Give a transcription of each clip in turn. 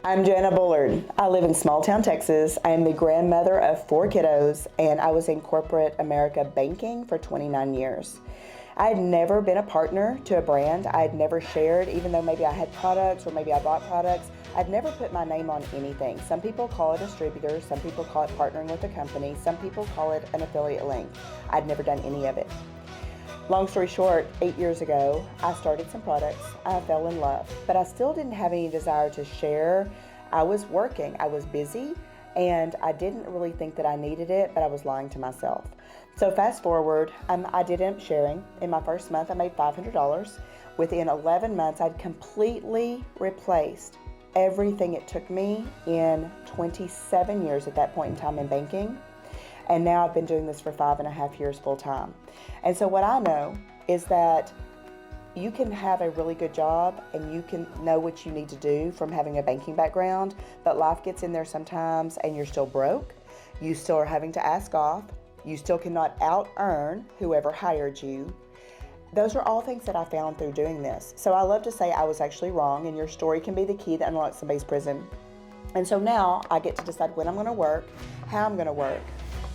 I'm Jana Bullard. I live in small town Texas. I am the grandmother of 4 kiddos, and I was in corporate America banking for 29 years. I had never been a partner to a brand. I had never shared, even though maybe I had products or maybe I bought products. I'd never put my name on anything. Some people call it distributor, some people call it partnering with a company, some people call it an affiliate link. I'd never done any of it. Long story short, 8 years ago, I started some products. I fell in love, but I still didn't have any desire to share. I was working, I was busy, and I didn't really think that I needed it, but I was lying to myself. So fast forward, I did end up sharing. In my first month, I made $500. Within 11 months, I'd completely replaced everything it took me in 27 years at that point in time in banking. And now I've been doing this for 5.5 years full time. And so what I know is that you can have a really good job and you can know what you need to do from having a banking background, but life gets in there sometimes and you're still broke. You still are having to ask off. You still cannot out-earn whoever hired you. Those are all things that I found through doing this. So I love to say I was actually wrong, and your story can be the key that unlocks somebody's prison. And so now I get to decide when I'm going to work, how I'm going to work.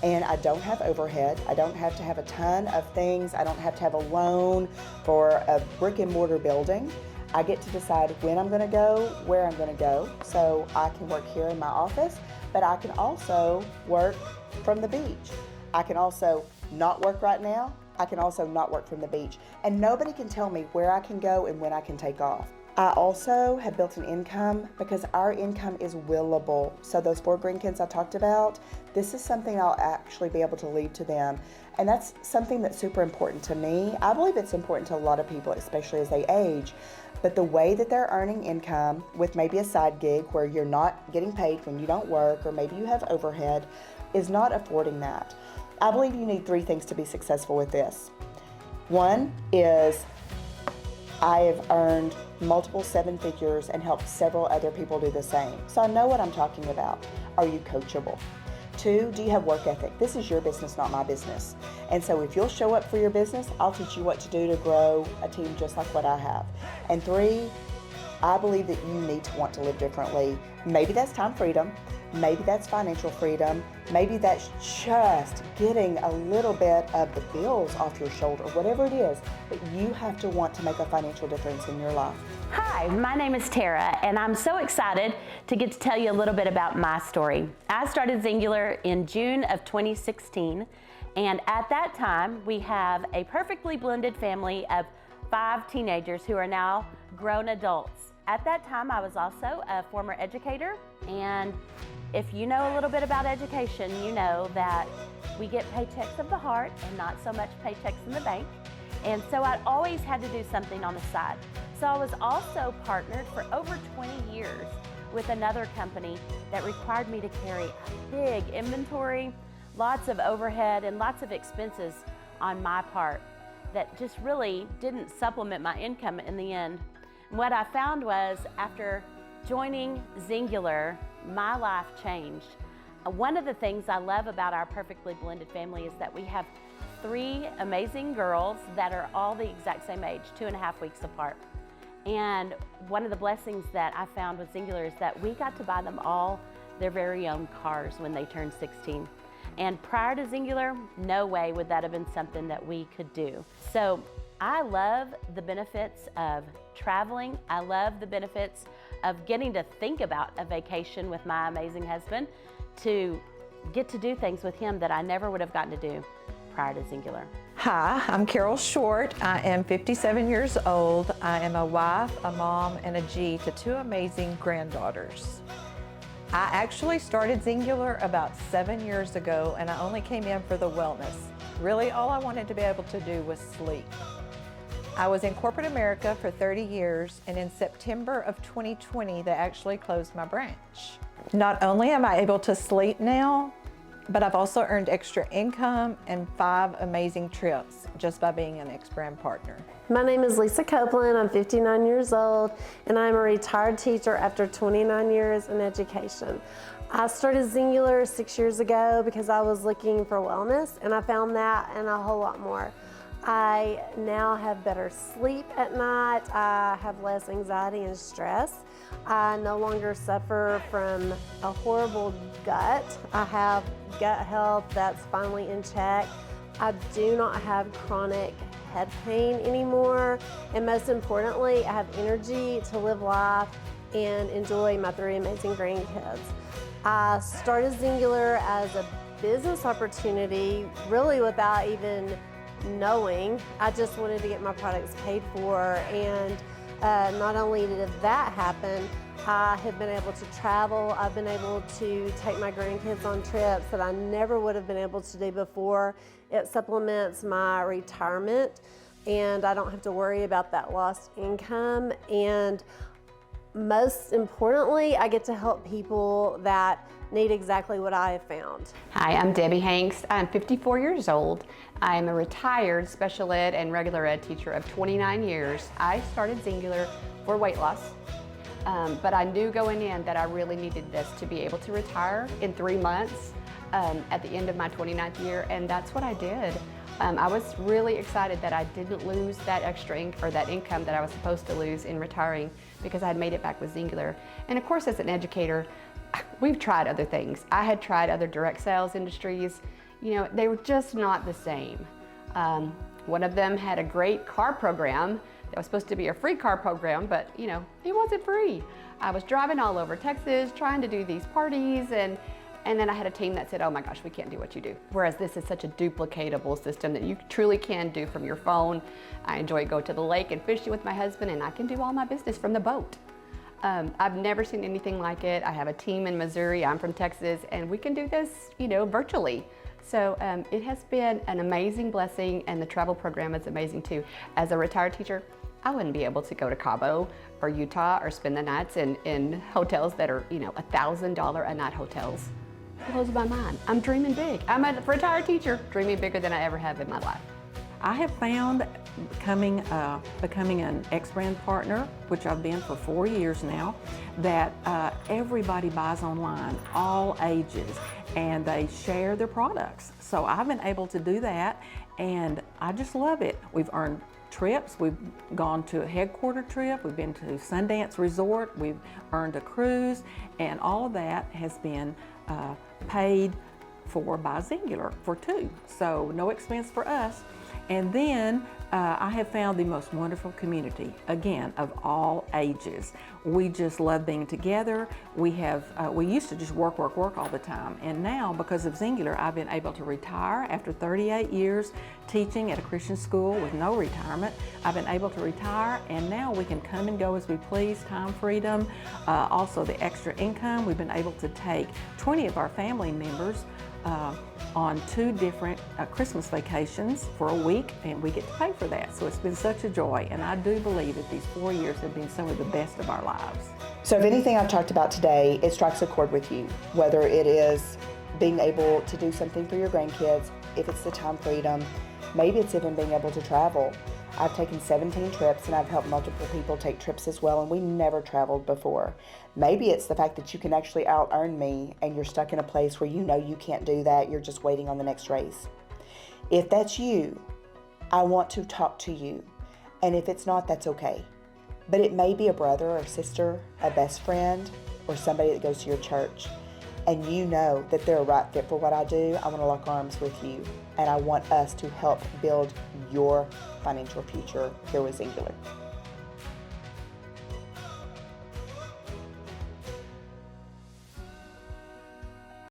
And I don't have overhead. I don't have to have a ton of things. I don't have to have a loan for a brick and mortar building. I get to decide when I'm going to go, where I'm going to go. So I can work here in my office, but I can also work from the beach. I can also not work right now. I can also not work from the beach. And nobody can tell me where I can go and when I can take off. I also have built an income because our income is willable. So those 4 grandkids I talked about, this is something I'll actually be able to leave to them. And that's something that's super important to me. I believe it's important to a lot of people, especially as they age. But the way that they're earning income with maybe a side gig where you're not getting paid when you don't work, or maybe you have overhead, is not affording that. I believe you need 3 things to be successful with this. One is I have earned multiple 7 figures and helped several other people do the same. So I know what I'm talking about. Are you coachable? 2, do you have work ethic? This is your business, not my business. And so if you'll show up for your business, I'll teach you what to do to grow a team just like what I have. And 3, I believe that you need to want to live differently. Maybe that's time freedom. Maybe that's financial freedom. Maybe that's just getting a little bit of the bills off your shoulder, whatever it is. But you have to want to make a financial difference in your life. Hi, my name is Tara, and I'm so excited to get to tell you a little bit about my story. I started Zingular in June of 2016, and at that time, we have a perfectly blended family of 5 teenagers who are now grown adults. At that time, I was also a former educator, and if you know a little bit about education, you know that we get paychecks of the heart and not so much paychecks in the bank. And so I'd always had to do something on the side. So I was also partnered for over 20 years with another company that required me to carry a big inventory, lots of overhead, and lots of expenses on my part that just really didn't supplement my income in the end. And what I found was after joining Zingular, my life changed. One of the things I love about our perfectly blended family is that we have 3 amazing girls that are all the exact same age, 2.5 weeks apart. And one of the blessings that I found with Zingular is that we got to buy them all their very own cars when they turned 16. And prior to Zingular, no way would that have been something that we could do. So I love the benefits of traveling. I love the benefits of getting to think about a vacation with my amazing husband, to get to do things with him that I never would have gotten to do prior to Zingular. Hi, I'm Carol Short. I am 57 years old. I am a wife, a mom, and a G to 2 amazing granddaughters. I actually started Zingular about 7 years ago, and I only came in for the wellness. Really, all I wanted to be able to do was sleep. I was in corporate America for 30 years, and in September of 2020, they actually closed my branch. Not only am I able to sleep now, but I've also earned extra income and 5 amazing trips just by being an ex-brand partner. My name is Lisa Copeland. I'm 59 years old, and I'm a retired teacher after 29 years in education. I started Zingular 6 years ago because I was looking for wellness, and I found that and a whole lot more. I now have better sleep at night. I have less anxiety and stress. I no longer suffer from a horrible gut. I have gut health that's finally in check. I do not have chronic head pain anymore. And most importantly, I have energy to live life and enjoy my 3 amazing grandkids. I started Zingular as a business opportunity, really without even knowing. I just wanted to get my products paid for, and not only did that happen, I have been able to travel. I've been able to take my grandkids on trips that I never would have been able to do before. It supplements my retirement, and I don't have to worry about that lost income. And most importantly, I get to help people that need exactly what I have found. Hi, I'm Debbie Hanks. I'm 54 years old. I'm a retired special ed and regular ed teacher of 29 years. I started Zingular for weight loss, but I knew going in that I really needed this to be able to retire in 3 months at the end of my 29th year, and that's what I did. I was really excited that I didn't lose that extra income that I was supposed to lose in retiring, because I had made it back with Zingular. And of course, as an educator, we've tried other things. I had tried other direct sales industries. You know, they were just not the same. One of them had a great car program that was supposed to be a free car program, but you know, it wasn't free. I was driving all over Texas trying to do these parties, and then I had a team that said, oh my gosh, we can't do what you do. Whereas this is such a duplicatable system that you truly can do from your phone. I enjoy going to the lake and fishing with my husband, and I can do all my business from the boat. I've never seen anything like it. I have a team in Missouri, I'm from Texas, and we can do this, you know, virtually. So it has been an amazing blessing, and the travel program is amazing too. As a retired teacher, I wouldn't be able to go to Cabo or Utah or spend the nights in hotels that are, you know, $1,000 a night hotels. It blows my mind. I'm dreaming big. I'm a retired teacher, dreaming bigger than I ever have in my life. I have found becoming an X-Brand partner, which I've been for 4 years now, that everybody buys online, all ages, and they share their products. So I've been able to do that, and I just love it. We've earned trips. We've gone to a headquarter trip. We've been to Sundance Resort. We've earned a cruise, and all of that has been paid for by Zingular for 2. So no expense for us. And then I have found the most wonderful community, again, of all ages. We just love being together. We used to just work all the time. And now, because of Zingular, I've been able to retire after 38 years teaching at a Christian school with no retirement. I've been able to retire, and now we can come and go as we please, time freedom. Also the extra income, we've been able to take 20 of our family members on 2 different Christmas vacations for a week, and we get to pay for that. So it's been such a joy, and I do believe that these 4 years have been some of the best of our lives. So if anything I've talked about today, it strikes a chord with you, whether it is being able to do something for your grandkids, if it's the time freedom, maybe it's even being able to travel. I've taken 17 trips, and I've helped multiple people take trips as well, and we never traveled before. Maybe it's the fact that you can actually out-earn me, and you're stuck in a place where you know you can't do that, you're just waiting on the next race. If that's you, I want to talk to you, and if it's not, that's okay. But it may be a brother or sister, a best friend, or somebody that goes to your church, and you know that they're a right fit for what I do. I want to lock arms with you, and I want us to help build your financial future here with Zingular.